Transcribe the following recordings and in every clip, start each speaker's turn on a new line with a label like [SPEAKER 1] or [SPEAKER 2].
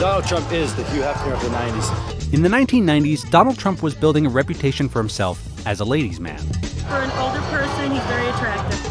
[SPEAKER 1] Donald Trump is the Hugh Hefner of the 90s.
[SPEAKER 2] In the 1990s, Donald Trump was building a reputation for himself as a ladies' man.
[SPEAKER 3] For an older person, he's very attractive.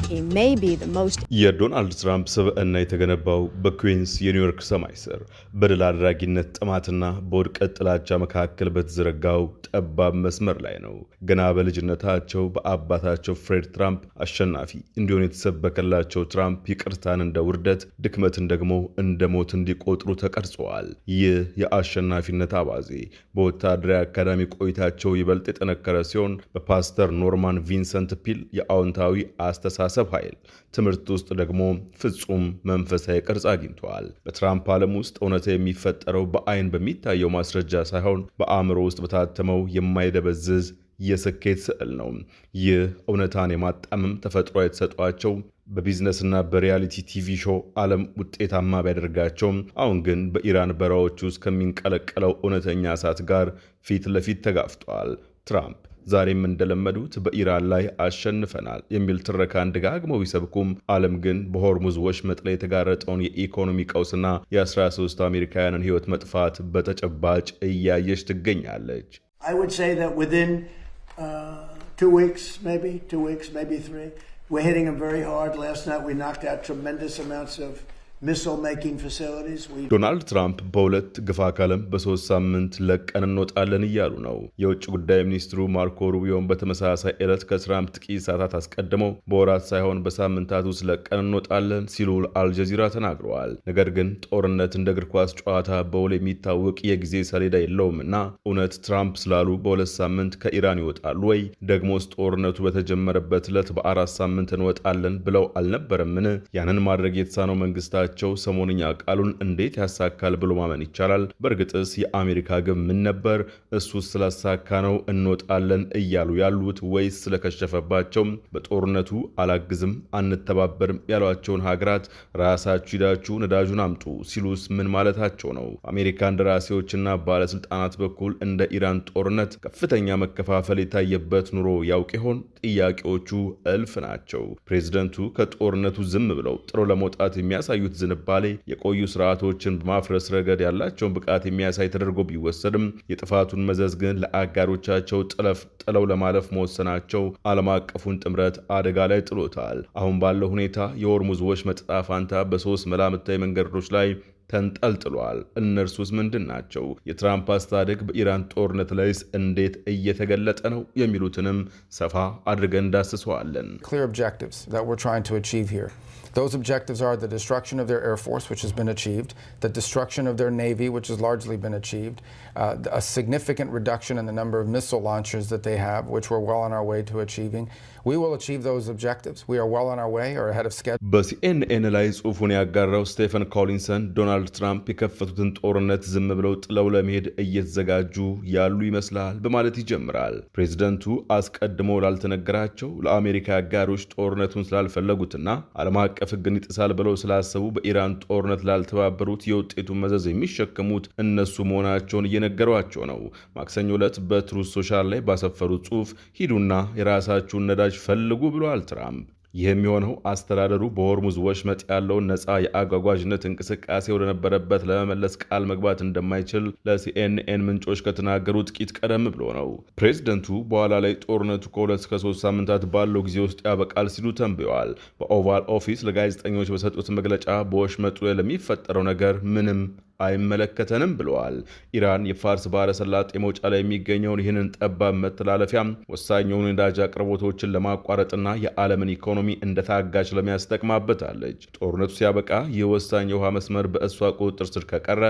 [SPEAKER 4] He may be the most
[SPEAKER 5] የዶናልድ ትራምፕ ስብዕና የተገነባው በኩዊንስ የኒውዮርክ ሰማይ ስር በድል አድራጊነት ጥማትና በውድቀት ጥላቻ መካከል በተዘረጋው ጠባብ መስመር ላይ ነው። ገና በልጅነታቸው በአባታቸው ፍሬድ ትራምፕ አሸናፊ እንዲሆኑ የተሰበከላቸው ትራምፕ ይቅርታን እንደ ውርደት፣ ድክመትን ደግሞ እንደ ሞት እንዲቆጥሩ ተቀርጸዋል። ይህ የአሸናፊነት አባዜ በወታደራዊ አካዳሚ ቆይታቸው ይበልጥ የጠነከረ ሲሆን በፓስተር ኖርማን ቪንሰንት ፒል የአዎንታዊ አስተሳሰብ ኃይል ትምህርት ውስጥ ደግሞ ፍጹም መንፈሳዊ ቅርጽ አግኝተዋል። በትራምፕ ዓለም ውስጥ እውነታ የሚፈጠረው በአይን በሚታየው ማስረጃ ሳይሆን በአእምሮ ውስጥ በታተመው የማይደበዝዝ የስኬት ስዕል ነው። ይህ እውነታን የማጣመም ተፈጥሮ የተሰጧቸው በቢዝነስና በሪያሊቲ ቲቪ ሾው ዓለም ውጤታማ ቢያደርጋቸውም አሁን ግን በኢራን በረሃዎች ውስጥ ከሚንቀለቀለው እውነተኛ እሳት ጋር ፊት ለፊት ተጋፍጧል። ትራምፕ ዛሬም እንደለመዱት በኢራን ላይ አሸንፈናል የሚል ትረካን ደጋግመው ቢሰብኩም ዓለም ግን በሆርሙዝ ወሽመጥ ላይ የተጋረጠውን የኢኮኖሚ ቀውስና የ13 አሜሪካውያንን ሕይወት መጥፋት በተጨባጭ እያየች ትገኛለች።
[SPEAKER 6] I would say that within 2 weeks, maybe 3, we're hitting them very hard. Last night we knocked out tremendous amounts of missile making facilities.
[SPEAKER 5] ዶናልድ ትራምፕ በሁለት ግፋ ካለም በ3 ሳምንት ለቀን እንወጣለን እያሉ ነው። የውጭ ጉዳይ ሚኒስትሩ ማርኮ ሩቢዮን በተመሳሳይ ዕለት ከትራምፕ ጥቂት ሰዓታት አስቀድመው በወራት ሳይሆን በሳምንታት ውስጥ ለቀን እንወጣለን ሲሉ አልጀዚራ ተናግረዋል። ነገር ግን ጦርነት እንደ እግር ኳስ ጨዋታ በውል የሚታወቅ የጊዜ ሰሌዳ የለውምና እውነት ትራምፕ ስላሉ በ2 ሳምንት ከኢራን ይወጣሉ ወይ? ደግሞስ ጦርነቱ በተጀመረበት ዕለት በ4 ሳምንት እንወጣለን ብለው አልነበረምን? ያንን ማድረግ የተሳነው መንግስታቸው ሰሞንኛ ቃሉን እንዴት ያሳካል ብሎ ማመን ይቻላል? በእርግጥስ የአሜሪካ ግብ ምን ነበር? እሱ ስላሳካ ነው እንወጣለን እያሉ ያሉት ወይስ ስለከሸፈባቸው በጦርነቱ አላግዝም አንተባበርም ያሏቸውን ሀገራት ራሳችሁ ሂዳችሁ ነዳጁን አምጡ ሲሉስ ምን ማለታቸው ነው? አሜሪካ እንደራሴዎችና ባለስልጣናት በኩል እንደ ኢራን ጦርነት ከፍተኛ መከፋፈል የታየበት ኑሮ ያውቅ ይሆን? ጥያቄዎቹ እልፍ ናቸው። ፕሬዝደንቱ ከጦርነቱ ዝም ብለው ጥሮ ለመውጣት የሚያሳዩት ዝንባሌ የቆዩ ስርዓቶችን በማፍረስ ረገድ ያላቸውን ብቃት የሚያሳይ ተደርጎ ቢወሰድም የጥፋቱን መዘዝ ግን ለአጋሮቻቸው ጥለው ለማለፍ መወሰናቸው ዓለም አቀፉን ጥምረት አደጋ ላይ ጥሎታል። አሁን ባለው ሁኔታ የሆርሙዝ ወሽመጥ ዕጣ ፈንታ በ3 መላምታዊ መንገዶች ላይ ተንጠልጥሏል። እነርሱስ ምንድን ናቸው? የትራምፕ አስተዳደግ በኢራን ጦርነት ላይስ እንዴት እየተገለጠ ነው? የሚሉትንም ሰፋ አድርገን እንዳስሰዋለን።
[SPEAKER 7] Clear objectives that we're trying to achieve here. Those objectives are the destruction of their air force, which has been achieved, the destruction of their navy, which has largely been achieved, a significant reduction in the number of missile launchers that they have, which we're well on our way to achieving. We will achieve those objectives. We are well on our way or ahead of schedule.
[SPEAKER 5] በሲኤንኤን ላይ ጽሑፉን ያጋራው ስቴፈን ኮሊንሰን ዶናልድ ትራምፕ የከፈቱትን ጦርነት ዝም ብለው ጥለው ለመሄድ እየተዘጋጁ ያሉ ይመስላል በማለት ይጀምራል። ፕሬዝደንቱ አስቀድመው ላልተነገራቸው ለአሜሪካ አጋሮች ጦርነቱን ስላልፈለጉትና ዓለም አቀፍ ሕግን ይጥሳል ብለው ስላሰቡ በኢራን ጦርነት ላልተባበሩት የውጤቱን መዘዝ የሚሸከሙት እነሱ መሆናቸውን እየነገሯቸው ነው። ማክሰኞ ዕለት በትሩዝ ሶሻል ላይ ባሰፈሩት ጽሑፍ ሂዱና የራሳችሁን ነዳጅ ፈልጉ ብለዋል ትራምፕ። ይህ የሚሆነው አስተዳደሩ በሆርሙዝ ወሽመጥ ያለውን ነፃ የአጓጓዥነት እንቅስቃሴ ወደነበረበት ለመመለስ ቃል መግባት እንደማይችል ለሲኤንኤን ምንጮች ከተናገሩ ጥቂት ቀደም ብሎ ነው። ፕሬዝደንቱ በኋላ ላይ ጦርነቱ ከ2 እስከ 3 ሳምንታት ባለው ጊዜ ውስጥ ያበቃል ሲሉ ተንብየዋል። በኦቫል ኦፊስ ለጋዜጠኞች በሰጡት መግለጫ በወሽመጡ ላይ ለሚፈጠረው ነገር ምንም አይመለከተንም ብለዋል። ኢራን የፋርስ ባህረ ሰላጤ መውጫ ላይ የሚገኘውን ይህንን ጠባብ መተላለፊያ ወሳኝ የሆኑ ነዳጅ አቅርቦቶችን ለማቋረጥና የዓለምን ኢኮኖሚ እንደታጋች ለመያዝ ተጠቅማበታለች። ጦርነቱ ሲያበቃ ይህ ወሳኝ የውሃ መስመር በእሷ ቁጥጥር ስር ከቀረ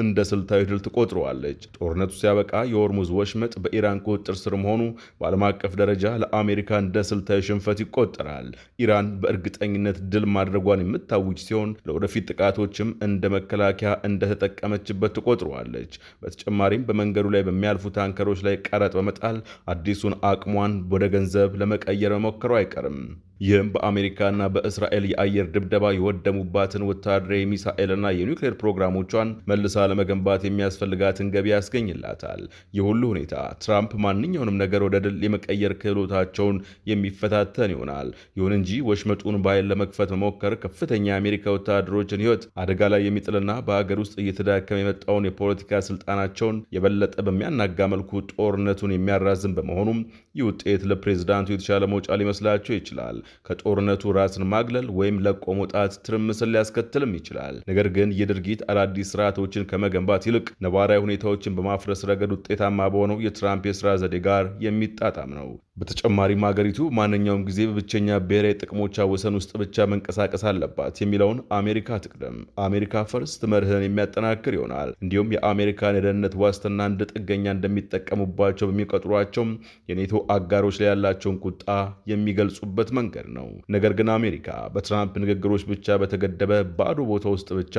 [SPEAKER 5] እንደ ስልታዊ ድል ትቆጥረዋለች። ጦርነቱ ሲያበቃ የሆርሙዝ ወሽመጥ በኢራን ቁጥጥር ስር መሆኑ በዓለም አቀፍ ደረጃ ለአሜሪካ እንደ ስልታዊ ሽንፈት ይቆጠራል። ኢራን በእርግጠኝነት ድል ማድረጓን የምታውጅ ሲሆን ለወደፊት ጥቃቶችም እንደ መከላከያ እንደተጠቀመችበት ትቆጥረዋለች። በተጨማሪም በመንገዱ ላይ በሚያልፉ ታንከሮች ላይ ቀረጥ በመጣል አዲሱን አቅሟን ወደ ገንዘብ ለመቀየር መሞከሩ አይቀርም። ይህም በአሜሪካና በእስራኤል የአየር ድብደባ የወደሙባትን ወታደራዊ ሚሳኤልና የኒውክሌር ፕሮግራሞቿን መልሳ ለመገንባት የሚያስፈልጋትን ገቢ ያስገኝላታል። ይህ ሁሉ ሁኔታ ትራምፕ ማንኛውንም ነገር ወደ ድል የመቀየር ክህሎታቸውን የሚፈታተን ይሆናል። ይሁን እንጂ ወሽመጡን በኃይል ለመክፈት መሞከር ከፍተኛ የአሜሪካ ወታደሮችን ሕይወት አደጋ ላይ የሚጥልና በሀገር ውስጥ እየተዳከመ የመጣውን የፖለቲካ ስልጣናቸውን የበለጠ በሚያናጋ መልኩ ጦርነቱን የሚያራዝም በመሆኑም ይህ ውጤት ለፕሬዝዳንቱ የተሻለ መውጫ ሊመስላቸው ይችላል። ከጦርነቱ ራስን ማግለል ወይም ለቆ መውጣት ትርምስን ሊያስከትልም ይችላል። ነገር ግን ይህ ድርጊት አዳዲስ ስርዓቶችን ከመገንባት ይልቅ ነባራዊ ሁኔታዎችን በማፍረስ ረገድ ውጤታማ በሆነው የትራምፕ የስራ ዘዴ ጋር የሚጣጣም ነው። በተጨማሪም ሀገሪቱ ማንኛውም ጊዜ በብቸኛ ብሔራዊ ጥቅሞቿ ወሰን ውስጥ ብቻ መንቀሳቀስ አለባት የሚለውን አሜሪካ ትቅደም፣ አሜሪካ ፈርስት መርህን የሚያጠናክር ይሆናል። እንዲሁም የአሜሪካን የደህንነት ዋስትና እንደ ጥገኛ እንደሚጠቀሙባቸው በሚቆጥሯቸው የኔቶ አጋሮች ላይ ያላቸውን ቁጣ የሚገልጹበት መንገድ ነው። ነገር ግን አሜሪካ በትራምፕ ንግግሮች ብቻ በተገደበ ባዶ ቦታ ውስጥ ብቻ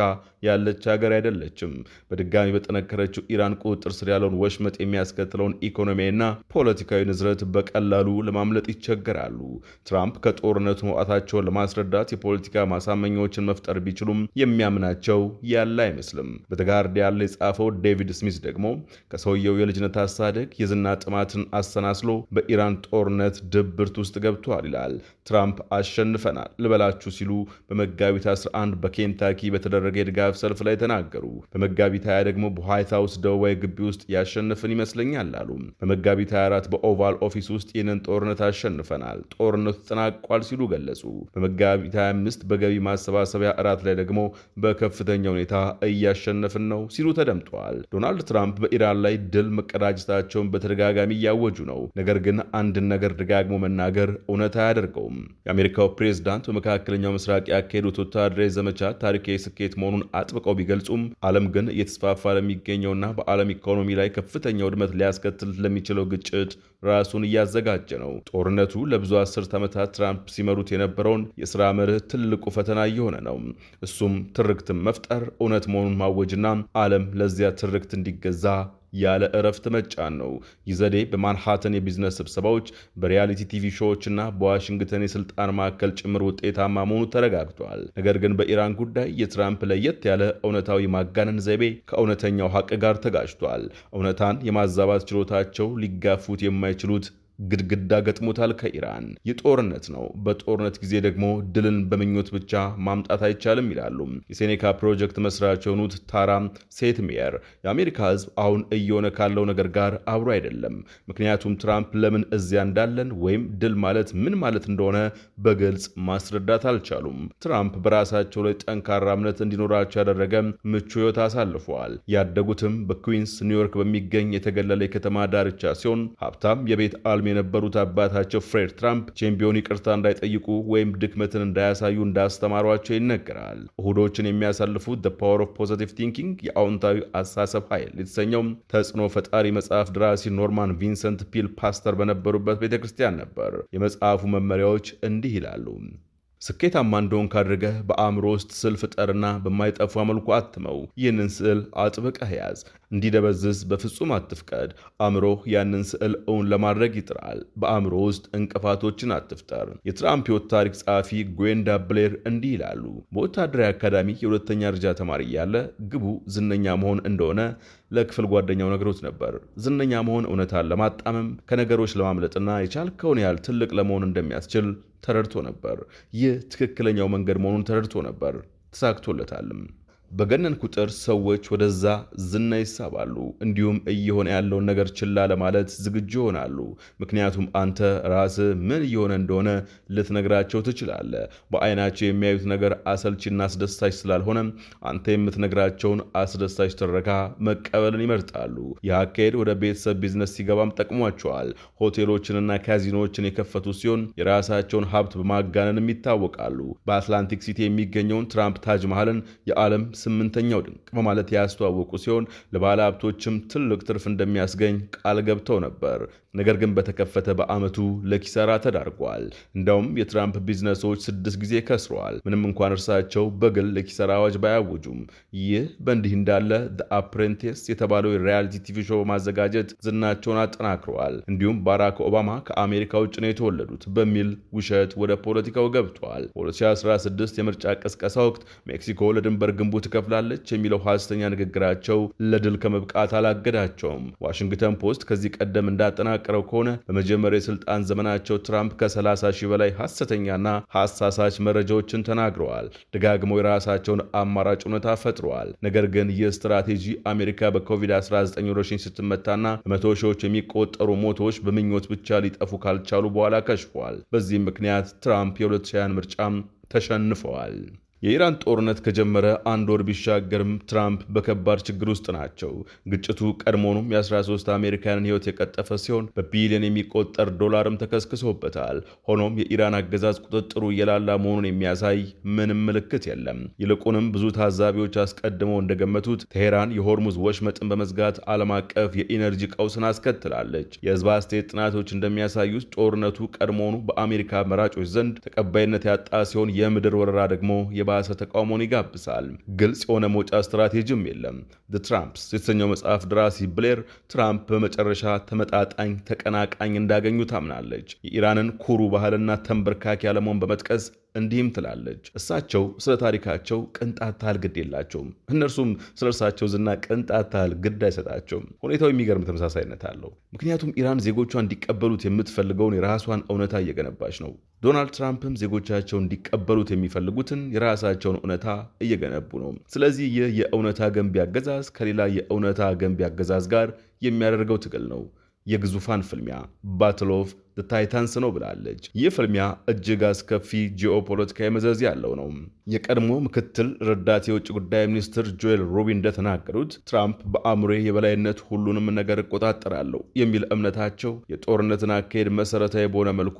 [SPEAKER 5] ያለች ሀገር አይደለችም። በድጋሚ በጠነከረችው ኢራን ቁጥጥር ስር ያለውን ወሽመጥ የሚያስከትለውን ኢኮኖሚያዊና ፖለቲካዊ ንዝረት በቀላሉ ለማምለጥ ይቸገራሉ። ትራምፕ ከጦርነቱ መውጣታቸውን ለማስረዳት የፖለቲካ ማሳመኛዎችን መፍጠር ቢችሉም የሚያምናቸው ያለ አይመስልም። በተጋርዲያን ላይ የጻፈው ዴቪድ ስሚዝ ደግሞ ከሰውየው የልጅነት አሳደግ የዝና ጥማትን አሰናስሎ በኢራን ጦርነት ድብርት ውስጥ ገብቷል ይላል። ትራምፕ አሸንፈናል ልበላችሁ ሲሉ በመጋቢት 11 በኬንታኪ በተደረገ የድጋፍ ሰልፍ ላይ ተናገሩ። በመጋቢት 20 ደግሞ በዋይት ሃውስ ደቡባዊ ግቢ ውስጥ ያሸንፍን ይመስለኛል አሉ። በመጋቢት 24 በኦቫል ኦፊስ ውስጥ ይህንን ጦርነት አሸንፈናል፣ ጦርነቱ ተጠናቋል ሲሉ ገለጹ። በመጋቢት 25 በገቢ ማሰባሰቢያ እራት ላይ ደግሞ በከፍተኛ ሁኔታ እያሸነፍን ነው ሲሉ ተደምጠዋል። ዶናልድ ትራምፕ በኢራን ላይ ድል መቀዳጀታቸውን በተደጋጋሚ እያወጁ ነው። ነገር ግን አንድን ነገር ደጋግሞ መናገር እውነት አያደርገውም። የአሜሪካው ፕሬዝዳንት በመካከለኛው ምስራቅ ያካሄዱት ወታደራዊ ዘመቻ ታሪካዊ ስኬት መሆኑን አጥብቀው ቢገልጹም ዓለም ግን እየተስፋፋ ለሚገኘውና በዓለም ኢኮኖሚ ላይ ከፍተኛ ውድመት ሊያስከትል ለሚችለው ግጭት ራሱን እያዘጋጀ ነው። ጦርነቱ ለብዙ አስርት ዓመታት ትራምፕ ሲመሩት የነበረውን የሥራ መርህ ትልቁ ፈተና እየሆነ ነው። እሱም ትርክትን መፍጠር፣ እውነት መሆኑን ማወጅና ዓለም ለዚያ ትርክት እንዲገዛ ያለ እረፍት መጫን ነው። ይህ ዘዴ በማንሃተን የቢዝነስ ስብሰባዎች፣ በሪያሊቲ ቲቪ ሾዎችና በዋሽንግተን የስልጣን ማዕከል ጭምር ውጤታማ መሆኑ ተረጋግጧል። ነገር ግን በኢራን ጉዳይ የትራምፕ ለየት ያለ እውነታዊ ማጋነን ዘይቤ ከእውነተኛው ሐቅ ጋር ተጋጭቷል። እውነታን የማዛባት ችሎታቸው ሊጋፉት የማይችሉት ግድግዳ ገጥሞታል ከኢራን። የጦርነት ነው። በጦርነት ጊዜ ደግሞ ድልን በምኞት ብቻ ማምጣት አይቻልም ይላሉ የሴኔካ ፕሮጀክት መስራች የሆኑት ታራ ሴትሜየር። የአሜሪካ ሕዝብ አሁን እየሆነ ካለው ነገር ጋር አብሮ አይደለም። ምክንያቱም ትራምፕ ለምን እዚያ እንዳለን ወይም ድል ማለት ምን ማለት እንደሆነ በግልጽ ማስረዳት አልቻሉም። ትራምፕ በራሳቸው ላይ ጠንካራ እምነት እንዲኖራቸው ያደረገ ምቹ ሕይወት አሳልፈዋል። ያደጉትም በኩዊንስ ኒውዮርክ በሚገኝ የተገለለ የከተማ ዳርቻ ሲሆን ሀብታም የቤት የነበሩት አባታቸው ፍሬድ ትራምፕ ቻምፒዮን ይቅርታ እንዳይጠይቁ ወይም ድክመትን እንዳያሳዩ እንዳስተማሯቸው ይነገራል። እሁዶችን የሚያሳልፉት The Power of Positive Thinking የአዎንታዊ አስተሳሰብ ኃይል የተሰኘው ተጽዕኖ ፈጣሪ መጽሐፍ ደራሲ ኖርማን ቪንሰንት ፒል ፓስተር በነበሩበት ቤተክርስቲያን ነበር። የመጽሐፉ መመሪያዎች እንዲህ ይላሉ። ስኬታማ እንደሆን ካድርገህ በአእምሮ ውስጥ ስዕል ፍጠርና በማይጠፋ መልኩ አትመው። ይህንን ስዕል አጥብቀህ ያዝ። እንዲደበዝዝ በፍጹም አትፍቀድ። አእምሮህ ያንን ስዕል እውን ለማድረግ ይጥራል። በአእምሮ ውስጥ እንቅፋቶችን አትፍጠር። የትራምፕ ሕይወት ታሪክ ጸሐፊ ጉዌንዳ ብሌር እንዲህ ይላሉ። በወታደራዊ አካዳሚ የሁለተኛ ደረጃ ተማሪ እያለ ግቡ ዝነኛ መሆን እንደሆነ ለክፍል ጓደኛው ነግሮት ነበር። ዝነኛ መሆን እውነታን ለማጣመም ከነገሮች ለማምለጥና የቻልከውን ያህል ትልቅ ለመሆን እንደሚያስችል ተረድቶ ነበር። ይህ ትክክለኛው መንገድ መሆኑን ተረድቶ ነበር። ተሳክቶለታልም። በገነን ቁጥር ሰዎች ወደዛ ዝና ይሳባሉ። እንዲሁም እየሆነ ያለውን ነገር ችላ ለማለት ዝግጁ ይሆናሉ። ምክንያቱም አንተ ራስህ ምን እየሆነ እንደሆነ ልትነግራቸው ትችላለህ። በአይናቸው የሚያዩት ነገር አሰልቺና አስደሳች ስላልሆነ አንተ የምትነግራቸውን አስደሳች ትረካ መቀበልን ይመርጣሉ። ይህ አካሄድ ወደ ቤተሰብ ቢዝነስ ሲገባም ጠቅሟቸዋል። ሆቴሎችንና ካዚኖዎችን የከፈቱ ሲሆን የራሳቸውን ሀብት በማጋነንም ይታወቃሉ። በአትላንቲክ ሲቲ የሚገኘውን ትራምፕ ታጅ መሃልን የዓለም 8ኛው ድንቅ በማለት ያስተዋወቁ ሲሆን ለባለ ሀብቶችም ትልቅ ትርፍ እንደሚያስገኝ ቃል ገብተው ነበር። ነገር ግን በተከፈተ በአመቱ ለኪሳራ ተዳርጓል። እንዳውም የትራምፕ ቢዝነሶች 6 ጊዜ ከስረዋል፣ ምንም እንኳን እርሳቸው በግል ለኪሳራ አዋጅ ባያውጁም። ይህ በእንዲህ እንዳለ The Apprentice የተባለው የሪያሊቲ ቲቪ ሾው ማዘጋጀት ዝናቸውን አጠናክረዋል። እንዲሁም ባራክ ኦባማ ከአሜሪካ ውጭ ነው የተወለዱት በሚል ውሸት ወደ ፖለቲካው ገብተዋል። በ2016 የምርጫ ቅስቀሳ ወቅት ሜክሲኮ ለድንበር ግንቡ ትከፍላለች የሚለው ሐሰተኛ ንግግራቸው ለድል ከመብቃት አላገዳቸውም። ዋሽንግተን ፖስት ከዚህ ቀደም እንዳጠናቀረው ከሆነ በመጀመሪያው የስልጣን ዘመናቸው ትራምፕ ከ30 ሺህ በላይ ሐሰተኛና ሐሳሳች መረጃዎችን ተናግረዋል። ደጋግመው የራሳቸውን አማራጭ እውነታ ፈጥረዋል። ነገር ግን ይህ ስትራቴጂ አሜሪካ በኮቪድ-19 ወረርሽኝ ስትመታና በመቶ ሺዎች የሚቆጠሩ ሞቶች በምኞት ብቻ ሊጠፉ ካልቻሉ በኋላ ከሽፏል። በዚህም ምክንያት ትራምፕ የ2020 ምርጫም ተሸንፈዋል። የኢራን ጦርነት ከጀመረ 1 ወር ቢሻገርም ትራምፕ በከባድ ችግር ውስጥ ናቸው። ግጭቱ ቀድሞውንም የ13 አሜሪካንን ሕይወት የቀጠፈ ሲሆን በቢሊዮን የሚቆጠር ዶላርም ተከስክሶበታል። ሆኖም የኢራን አገዛዝ ቁጥጥሩ እየላላ መሆኑን የሚያሳይ ምንም ምልክት የለም። ይልቁንም ብዙ ታዛቢዎች አስቀድመው እንደገመቱት ቴሄራን የሆርሙዝ ወሽመጥን በመዝጋት ዓለም አቀፍ የኢነርጂ ቀውስን አስከትላለች። የሕዝብ አስተያየት ጥናቶች እንደሚያሳዩት ጦርነቱ ቀድሞውኑ በአሜሪካ መራጮች ዘንድ ተቀባይነት ያጣ ሲሆን የምድር ወረራ ደግሞ የባሰ ተቃውሞን ይጋብሳል። ግልጽ የሆነ መውጫ ስትራቴጂም የለም። The Trumps የተሰኘው መጽሐፍ ደራሲ ብሌር ትራምፕ በመጨረሻ ተመጣጣኝ ተቀናቃኝ እንዳገኙ ታምናለች። የኢራንን ኩሩ ባህልና ተንበርካኪ ያለመሆን በመጥቀስ እንዲህም ትላለች። እሳቸው ስለ ታሪካቸው ቅንጣት ታህል ግድ የላቸውም፣ እነርሱም ስለ እርሳቸው ዝና ቅንጣት ታህል ግድ አይሰጣቸውም። ሁኔታው የሚገርም ተመሳሳይነት አለው። ምክንያቱም ኢራን ዜጎቿ እንዲቀበሉት የምትፈልገውን የራሷን እውነታ እየገነባች ነው። ዶናልድ ትራምፕም ዜጎቻቸው እንዲቀበሉት የሚፈልጉትን የራሳቸውን እውነታ እየገነቡ ነው። ስለዚህ ይህ የእውነታ ገንቢ አገዛዝ ከሌላ የእውነታ ገንቢ አገዛዝ ጋር የሚያደርገው ትግል ነው። የግዙፋን ፍልሚያ ባትል ኦፍ ታይታንስ ነው ብላለች። ይህ ፍልሚያ እጅግ አስከፊ ጂኦፖለቲካዊ መዘዝ ያለው ነው። የቀድሞ ምክትል ረዳት የውጭ ጉዳይ ሚኒስትር ጆኤል ሩቢን እንደተናገሩት ትራምፕ በአእምሮዬ የበላይነት ሁሉንም ነገር እቆጣጠራለሁ የሚል እምነታቸው የጦርነትን አካሄድ መሰረታዊ በሆነ መልኩ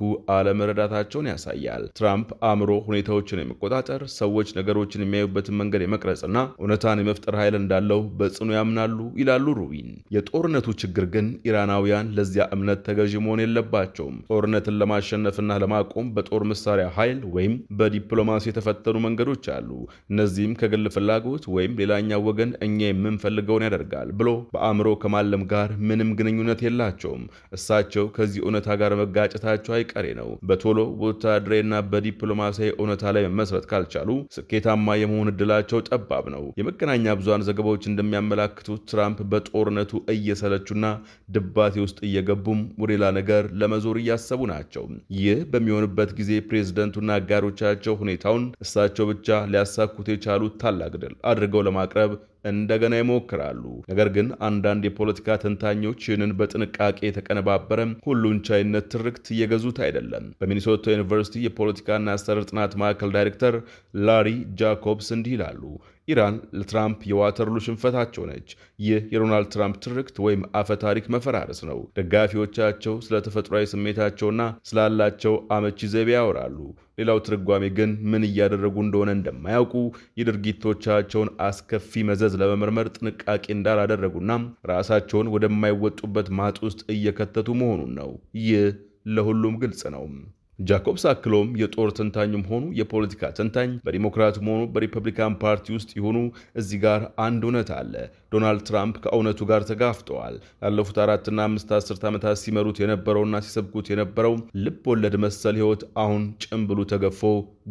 [SPEAKER 5] አለመረዳታቸውን ያሳያል። ትራምፕ አእምሮ ሁኔታዎችን የመቆጣጠር ሰዎች ነገሮችን የሚያዩበትን መንገድ የመቅረጽና እውነታን የመፍጠር ኃይል እንዳለው በጽኑ ያምናሉ ይላሉ ሩቢን። የጦርነቱ ችግር ግን ኢራናውያን ለዚያ እምነት ተገዢ መሆን የለባቸው። ጦርነትን ለማሸነፍና ለማቆም በጦር መሳሪያ ኃይል ወይም በዲፕሎማሲ የተፈተኑ መንገዶች አሉ። እነዚህም ከግል ፍላጎት ወይም ሌላኛው ወገን እኛ የምንፈልገውን ያደርጋል ብሎ በአእምሮ ከማለም ጋር ምንም ግንኙነት የላቸውም። እሳቸው ከዚህ እውነታ ጋር መጋጨታቸው አይቀሬ ነው። በቶሎ በወታደራዊና በዲፕሎማሲያዊ እውነታ ላይ መመስረት ካልቻሉ ስኬታማ የመሆን እድላቸው ጠባብ ነው። የመገናኛ ብዙሃን ዘገባዎች እንደሚያመላክቱት ትራምፕ በጦርነቱ እየሰለቹና ድባቴ ውስጥ እየገቡም ወደ ሌላ ነገር ለመዞር እያሰቡ ናቸው። ይህ በሚሆንበት ጊዜ ፕሬዝደንቱና አጋሮቻቸው ሁኔታውን እሳቸው ብቻ ሊያሳኩት የቻሉት ታላቅ ድል አድርገው ለማቅረብ እንደገና ይሞክራሉ። ነገር ግን አንዳንድ የፖለቲካ ተንታኞች ይህንን በጥንቃቄ የተቀነባበረ ሁሉን ቻይነት ትርክት እየገዙት አይደለም። በሚኒሶታ ዩኒቨርሲቲ የፖለቲካና አስተዳደር ጥናት ማዕከል ዳይሬክተር ላሪ ጃኮብስ እንዲህ ይላሉ። ኢራን ለትራምፕ የዋተርሉ ሽንፈታቸው ነች። ይህ የዶናልድ ትራምፕ ትርክት ወይም አፈ ታሪክ መፈራረስ ነው። ደጋፊዎቻቸው ስለ ተፈጥሯዊ ስሜታቸውና ስላላቸው አመቺ ዘይቤ ያወራሉ። ሌላው ትርጓሜ ግን ምን እያደረጉ እንደሆነ እንደማያውቁ፣ የድርጊቶቻቸውን አስከፊ መዘዝ ለመመርመር ጥንቃቄ እንዳላደረጉና ራሳቸውን ወደማይወጡበት ማጥ ውስጥ እየከተቱ መሆኑን ነው። ይህ ለሁሉም ግልጽ ነው። ጃኮብስ አክሎም የጦር ተንታኝም ሆኑ የፖለቲካ ተንታኝ በዲሞክራትም ሆኑ በሪፐብሊካን ፓርቲ ውስጥ ይሆኑ እዚህ ጋር አንድ እውነት አለ። ዶናልድ ትራምፕ ከእውነቱ ጋር ተጋፍጠዋል። ላለፉት 4 እና 5 አስርት ዓመታት ሲመሩት የነበረውና ሲሰብኩት የነበረው ልብ ወለድ መሰል ሕይወት አሁን ጭምብሉ ተገፎ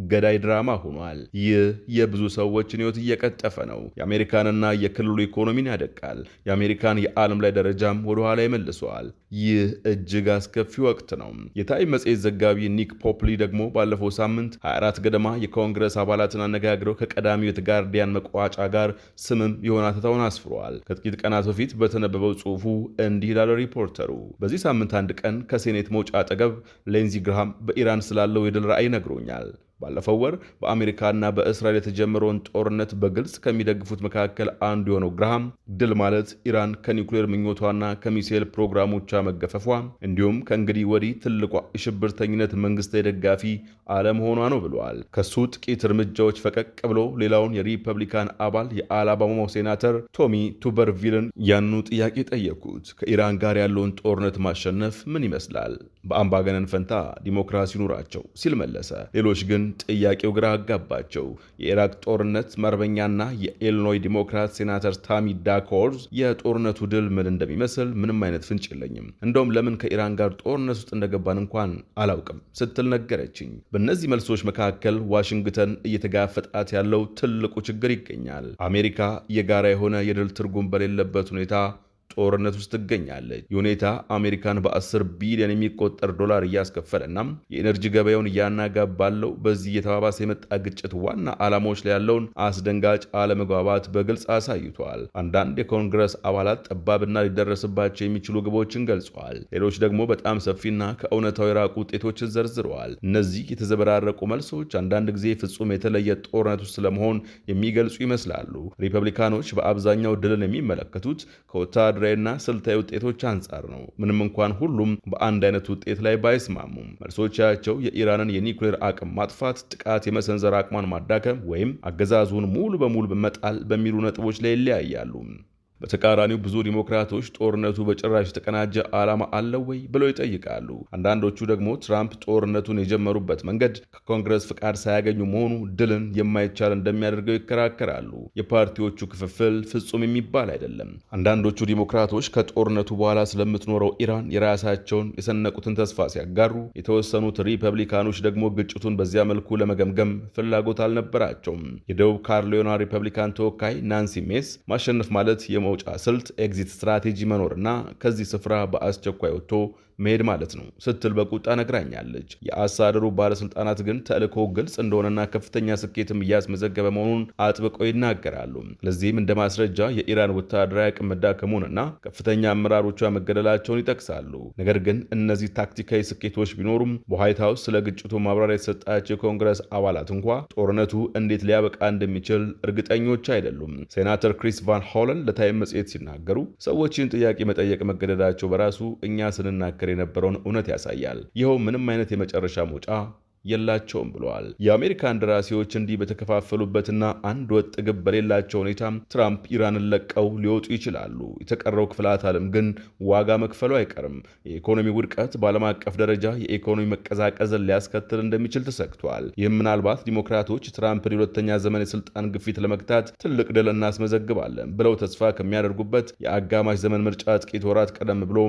[SPEAKER 5] ገዳይ ድራማ ሆኗል። ይህ የብዙ ሰዎችን ሕይወት እየቀጠፈ ነው። የአሜሪካንና የክልሉ ኢኮኖሚን ያደቃል። የአሜሪካን የዓለም ላይ ደረጃም ወደኋላ ይመልሰዋል። ይህ እጅግ አስከፊ ወቅት ነው። የታይም መጽሔት ዘጋቢ ኒክ ፖፕሊ ደግሞ ባለፈው ሳምንት 24 ገደማ የኮንግረስ አባላትን አነጋግረው ከቀዳሚው የጋርዲያን መቋጫ ጋር ስምም የሆነ አተታውን አስፍሯል። ከጥቂት ቀናት በፊት በተነበበው ጽሑፉ እንዲህ ይላል ሪፖርተሩ። በዚህ ሳምንት አንድ ቀን ከሴኔት መውጫ አጠገብ ሊንዚ ግራሃም በኢራን ስላለው የድል ራዕይ ነግሮኛል። ባለፈው ወር በአሜሪካና በእስራኤል የተጀመረውን ጦርነት በግልጽ ከሚደግፉት መካከል አንዱ የሆነው ግራሃም ድል ማለት ኢራን ከኒውክሌር ምኞቷና ከሚሳኤል ፕሮግራሞቿ መገፈፏ እንዲሁም ከእንግዲህ ወዲህ ትልቋ የሽብርተኝነት መንግስታዊ ደጋፊ አለመሆኗ ነው ብለዋል። ከሱ ጥቂት እርምጃዎች ፈቀቅ ብሎ ሌላውን የሪፐብሊካን አባል የአላባማው ሴናተር ቶሚ ቱበርቪልን ያኑ ጥያቄ ጠየቁት። ከኢራን ጋር ያለውን ጦርነት ማሸነፍ ምን ይመስላል? በአምባገነን ፈንታ ዲሞክራሲ ኑራቸው ሲል መለሰ። ሌሎች ግን ጥያቄው ግራ አጋባቸው። የኢራቅ ጦርነት መርበኛና የኢሊኖይ ዲሞክራት ሴናተር ታሚ ዳኮርዝ የጦርነቱ ድል ምን እንደሚመስል ምንም አይነት ፍንጭ የለኝም፣ እንደውም ለምን ከኢራን ጋር ጦርነት ውስጥ እንደገባን እንኳን አላውቅም ስትል ነገረችኝ። በእነዚህ መልሶች መካከል ዋሽንግተን እየተጋፈጣት ያለው ትልቁ ችግር ይገኛል። አሜሪካ የጋራ የሆነ የድል ትርጉም በሌለበት ሁኔታ ጦርነት ውስጥ ትገኛለች። ይህ ሁኔታ አሜሪካን በ10 ቢሊዮን የሚቆጠር ዶላር እያስከፈለና የኤነርጂ ገበያውን እያናጋ ባለው በዚህ የተባባሰ የመጣ ግጭት ዋና ዓላማዎች ላይ ያለውን አስደንጋጭ አለመግባባት በግልጽ አሳይቷል። አንዳንድ የኮንግረስ አባላት ጠባብና ሊደረስባቸው የሚችሉ ግቦችን ገልጸዋል። ሌሎች ደግሞ በጣም ሰፊና ከእውነታው የራቁ ውጤቶችን ዘርዝረዋል። እነዚህ የተዘበራረቁ መልሶች አንዳንድ ጊዜ ፍጹም የተለየ ጦርነት ውስጥ ለመሆን የሚገልጹ ይመስላሉ። ሪፐብሊካኖች በአብዛኛው ድልን የሚመለከቱት ከወታደራዊና ስልታዊ ውጤቶች አንጻር ነው። ምንም እንኳን ሁሉም በአንድ አይነት ውጤት ላይ ባይስማሙም መልሶቻቸው የኢራንን የኒውክሌር አቅም ማጥፋት፣ ጥቃት የመሰንዘር አቅሟን ማዳከም ወይም አገዛዙን ሙሉ በሙሉ መጣል በሚሉ ነጥቦች ላይ ይለያያሉ። በተቃራኒው ብዙ ዲሞክራቶች ጦርነቱ በጭራሽ የተቀናጀ ዓላማ አለው ወይ ብለው ይጠይቃሉ። አንዳንዶቹ ደግሞ ትራምፕ ጦርነቱን የጀመሩበት መንገድ ከኮንግረስ ፍቃድ ሳያገኙ መሆኑ ድልን የማይቻል እንደሚያደርገው ይከራከራሉ። የፓርቲዎቹ ክፍፍል ፍጹም የሚባል አይደለም። አንዳንዶቹ ዲሞክራቶች ከጦርነቱ በኋላ ስለምትኖረው ኢራን የራሳቸውን የሰነቁትን ተስፋ ሲያጋሩ፣ የተወሰኑት ሪፐብሊካኖች ደግሞ ግጭቱን በዚያ መልኩ ለመገምገም ፍላጎት አልነበራቸውም። የደቡብ ካሮላይና ሪፐብሊካን ተወካይ ናንሲ ሜስ ማሸነፍ ማለት የመውጫ ስልት ኤግዚት ስትራቴጂ መኖርና ከዚህ ስፍራ በአስቸኳይ ወጥቶ መሄድ ማለት ነው ስትል በቁጣ ነግራኛለች። የአስተዳደሩ ባለስልጣናት ግን ተልእኮ ግልጽ እንደሆነና ከፍተኛ ስኬትም እያስመዘገበ መሆኑን አጥብቀው ይናገራሉ። ለዚህም እንደ ማስረጃ የኢራን ወታደራዊ አቅም መዳከሙንና ከፍተኛ አመራሮቿ መገደላቸውን ይጠቅሳሉ። ነገር ግን እነዚህ ታክቲካዊ ስኬቶች ቢኖሩም በዋይት ሃውስ ስለ ግጭቱ ማብራሪያ የተሰጣቸው የኮንግረስ አባላት እንኳ ጦርነቱ እንዴት ሊያበቃ እንደሚችል እርግጠኞች አይደሉም። ሴናተር ክሪስ ቫን ሆለን ለታይም መጽሔት ሲናገሩ ሰዎችን ጥያቄ መጠየቅ መገደዳቸው በራሱ እኛ ስንናገር የነበረውን እውነት ያሳያል። ይኸው ምንም አይነት የመጨረሻ መውጫ የላቸውም ብለዋል። የአሜሪካ እንደራሴዎች እንዲህ በተከፋፈሉበትና አንድ ወጥ ግብ በሌላቸው ሁኔታ ትራምፕ ኢራንን ለቀው ሊወጡ ይችላሉ። የተቀረው ክፍላት ዓለም ግን ዋጋ መክፈሉ አይቀርም። የኢኮኖሚ ውድቀት በዓለም አቀፍ ደረጃ የኢኮኖሚ መቀዛቀዝን ሊያስከትል እንደሚችል ተሰግቷል። ይህም ምናልባት ዲሞክራቶች ትራምፕን የሁለተኛ ዘመን የስልጣን ግፊት ለመግታት ትልቅ ድል እናስመዘግባለን ብለው ተስፋ ከሚያደርጉበት የአጋማሽ ዘመን ምርጫ ጥቂት ወራት ቀደም ብሎ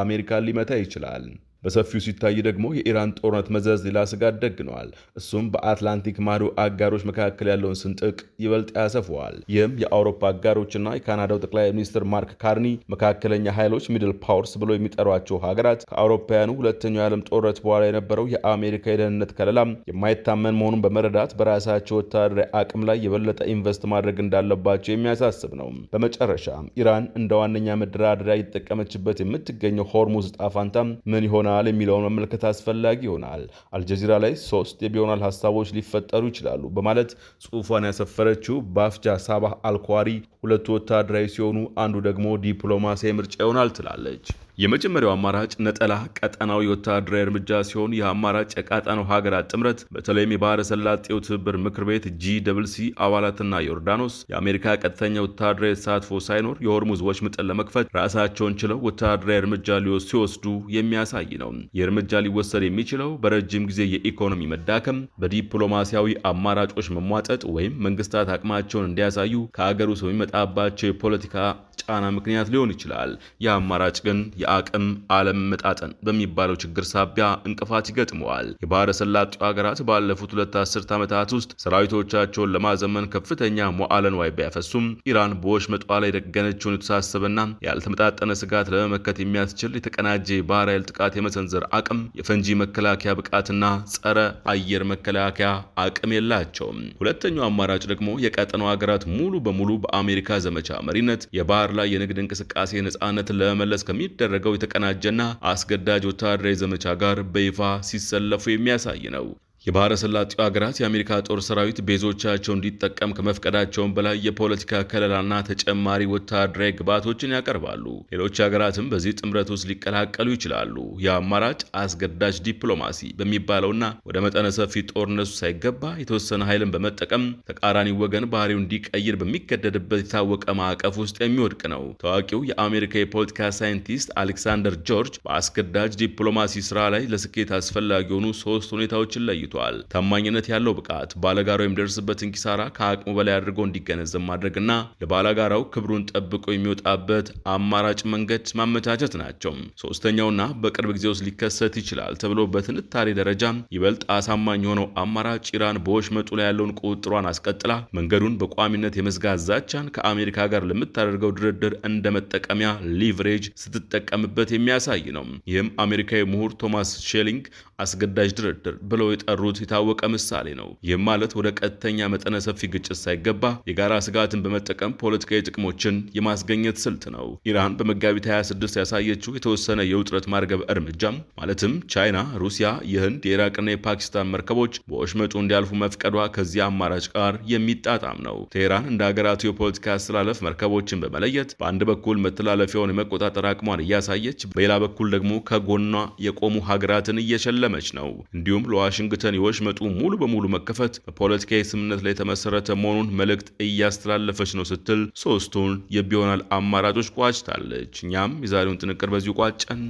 [SPEAKER 5] አሜሪካን ሊመታ ይችላል። በሰፊው ሲታይ ደግሞ የኢራን ጦርነት መዘዝ ሌላ ስጋት ደግነዋል። እሱም በአትላንቲክ ማዶ አጋሮች መካከል ያለውን ስንጥቅ ይበልጥ ያሰፈዋል። ይህም የአውሮፓ አጋሮችና የካናዳው ጠቅላይ ሚኒስትር ማርክ ካርኒ መካከለኛ ኃይሎች ሚድል ፓወርስ ብለው የሚጠሯቸው ሀገራት ከአውሮፓውያኑ ሁለተኛው የዓለም ጦርነት በኋላ የነበረው የአሜሪካ የደህንነት ከለላም የማይታመን መሆኑን በመረዳት በራሳቸው ወታደራዊ አቅም ላይ የበለጠ ኢንቨስት ማድረግ እንዳለባቸው የሚያሳስብ ነው። በመጨረሻ ኢራን እንደ ዋነኛ መደራደሪያ እየተጠቀመችበት የምትገኘው ሆርሙዝ ዕጣ ፈንታ ምን ይሆናል የሚለውን መመልከት አስፈላጊ ይሆናል። አልጀዚራ ላይ 3 የቢሆናል ሀሳቦች ሊፈጠሩ ይችላሉ በማለት ጽሑፏን ያሰፈረችው ባፍጃ ሳባህ አልኳሪ ሁለቱ ወታደራዊ ሲሆኑ አንዱ ደግሞ ዲፕሎማሲያዊ ምርጫ ይሆናል ትላለች። የመጀመሪያው አማራጭ ነጠላ ቀጠናዊ ወታደራዊ እርምጃ ሲሆን ይህ አማራጭ የቀጠናው ሀገራት ጥምረት በተለይም የባህረ ሰላጤው ትብብር ምክር ቤት GCC አባላትና ዮርዳኖስ የአሜሪካ ቀጥተኛ ወታደራዊ ተሳትፎ ሳይኖር የሆርሙዝ ወሽመጥን ለመክፈት ራሳቸውን ችለው ወታደራዊ እርምጃ ሲወስዱ የሚያሳይ ነው። ይህ እርምጃ ሊወሰድ የሚችለው በረጅም ጊዜ የኢኮኖሚ መዳከም፣ በዲፕሎማሲያዊ አማራጮች መሟጠጥ ወይም መንግስታት አቅማቸውን እንዲያሳዩ ከሀገሩ ሰው የሚመጣባቸው የፖለቲካ ጫና ምክንያት ሊሆን ይችላል። ይህ አማራጭ ግን የአቅም አለመመጣጠን በሚባለው ችግር ሳቢያ እንቅፋት ይገጥመዋል። የባህረ ሰላጤው ሀገራት ባለፉት 2 አስርት ዓመታት ውስጥ ሰራዊቶቻቸውን ለማዘመን ከፍተኛ መዋዕለ ንዋይ ቢያፈሱም ኢራን በወሽመጧ ላይ የደገነችውን የተሳሰበና ያልተመጣጠነ ስጋት ለመመከት የሚያስችል የተቀናጀ የባህር ኃይል ጥቃት የመሰንዘር አቅም፣ የፈንጂ መከላከያ ብቃትና ጸረ አየር መከላከያ አቅም የላቸውም። ሁለተኛው አማራጭ ደግሞ የቀጠናው ሀገራት ሙሉ በሙሉ በአሜሪካ ዘመቻ መሪነት የባህር ላይ የንግድ እንቅስቃሴ ነጻነትን ለመመለስ ከሚደረገው የተቀናጀና አስገዳጅ ወታደራዊ ዘመቻ ጋር በይፋ ሲሰለፉ የሚያሳይ ነው። የባህረ ሰላጤው ሀገራት የአሜሪካ ጦር ሰራዊት ቤዞቻቸው እንዲጠቀም ከመፍቀዳቸውም በላይ የፖለቲካ ከለላና ተጨማሪ ወታደራዊ ግብዓቶችን ያቀርባሉ። ሌሎች ሀገራትም በዚህ ጥምረት ውስጥ ሊቀላቀሉ ይችላሉ። የአማራጭ አስገዳጅ ዲፕሎማሲ በሚባለውና ወደ መጠነ ሰፊ ጦርነቱ ሳይገባ የተወሰነ ኃይልን በመጠቀም ተቃራኒ ወገን ባህሪው እንዲቀይር በሚገደድበት የታወቀ ማዕቀፍ ውስጥ የሚወድቅ ነው። ታዋቂው የአሜሪካ የፖለቲካ ሳይንቲስት አሌክሳንደር ጆርጅ በአስገዳጅ ዲፕሎማሲ ስራ ላይ ለስኬት አስፈላጊ የሆኑ 3 ሁኔታዎችን ለይቷል። ታማኝነት ያለው ብቃት፣ ባለጋራው የሚደርስበትን ኪሳራ ከአቅሙ በላይ አድርጎ እንዲገነዘብ ማድረግና ለባለጋራው ክብሩን ጠብቆ የሚወጣበት አማራጭ መንገድ ማመቻቸት ናቸው። ሶስተኛውና በቅርብ ጊዜ ውስጥ ሊከሰት ይችላል ተብሎ በትንታኔ ደረጃ ይበልጥ አሳማኝ የሆነው አማራጭ ኢራን በወሽመጡ ላይ ያለውን ቁጥጥሯን አስቀጥላ መንገዱን በቋሚነት የመዝጋት ዛቻን ከአሜሪካ ጋር ለምታደርገው ድርድር እንደ መጠቀሚያ ሊቨሬጅ ስትጠቀምበት የሚያሳይ ነው። ይህም አሜሪካዊ ምሁር ቶማስ ሼሊንግ አስገዳጅ ድርድር ብለው የጠሩት የታወቀ ምሳሌ ነው። ይህም ማለት ወደ ቀጥተኛ መጠነ ሰፊ ግጭት ሳይገባ የጋራ ስጋትን በመጠቀም ፖለቲካዊ ጥቅሞችን የማስገኘት ስልት ነው። ኢራን በመጋቢት 26 ያሳየችው የተወሰነ የውጥረት ማርገብ እርምጃም ማለትም ቻይና፣ ሩሲያ፣ የህንድ፣ የኢራቅና የፓኪስታን መርከቦች በወሽመጡ እንዲያልፉ መፍቀዷ ከዚህ አማራጭ ጋር የሚጣጣም ነው። ቴህራን እንደ ሀገራቱ የፖለቲካ አስተላለፍ መርከቦችን በመለየት በአንድ በኩል መተላለፊያውን የመቆጣጠር አቅሟን እያሳየች፣ በሌላ በኩል ደግሞ ከጎኗ የቆሙ ሀገራትን እየሸለመች ነው። እንዲሁም ለዋሽንግተን የወሽመጡ ሙሉ በሙሉ መከፈት በፖለቲካዊ ስምምነት ላይ የተመሰረተ መሆኑን መልእክት እያስተላለፈች ነው ስትል 3ቱን የቢሆናል አማራጮች ቋጭታለች። እኛም የዛሬውን ጥንቅር በዚሁ ቋጨን።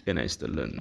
[SPEAKER 5] ጤና ይስጥልን።